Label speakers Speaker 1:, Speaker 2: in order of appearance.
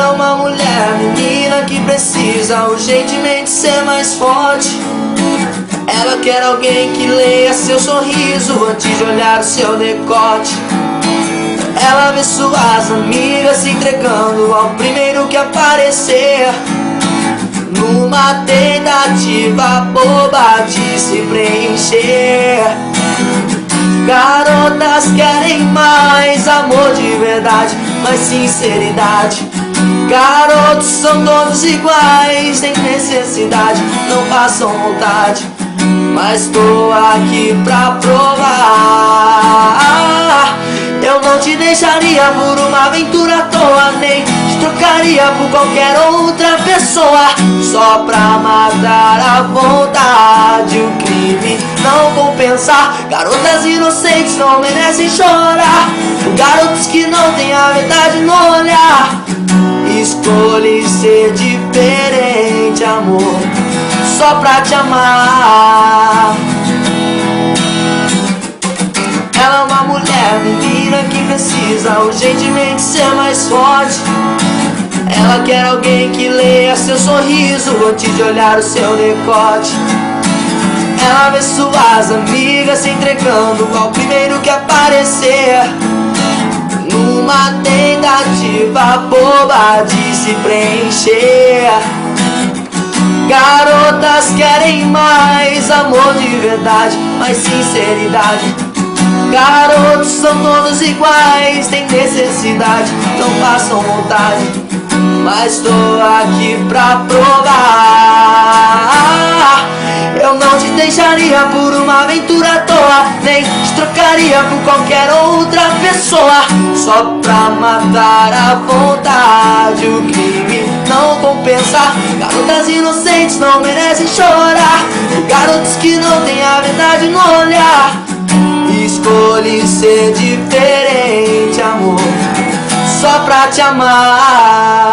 Speaker 1: Ela é uma mulher, menina que precisa urgentemente ser mais forte. Ela quer alguém que leia seu sorriso antes de olhar o seu decote. Ela vê suas amigas se entregando ao primeiro que aparecer, numa tentativa boba de se preencher. Garotas querem mais amor de verdade, mais sinceridade. Garotos são todos iguais, sem necessidade, não passam vontade. Mas tô aqui pra provar. Eu não te deixaria por uma aventura à toa, nem te trocaria por qualquer outra pessoa, só pra matar a vontade. O crime não compensar. Garotas inocentes não merecem chorar. Garotos que não têm a verdade no olhar. Escolhe ser diferente, amor, só pra te amar. Ela é uma mulher, menina que precisa urgentemente ser mais forte. Ela quer alguém que leia seu sorriso antes de olhar o seu decote. Ela vê suas amigas se entregando ao primeiro que aparecer, numa tentativa boba de se preencher. Garotas querem mais amor de verdade, mais sinceridade. Garotos são todos iguais, tem necessidade, não passam vontade. Mas tô aqui pra provar. Eu não te deixaria por uma aventura à toa, nem te trocaria por qualquer outra pessoa, só pra matar a vontade. O crime não compensa. Garotas inocentes não merecem chorar. Garotos que não têm a verdade no olhar. Escolhe ser diferente, amor, só pra te amar.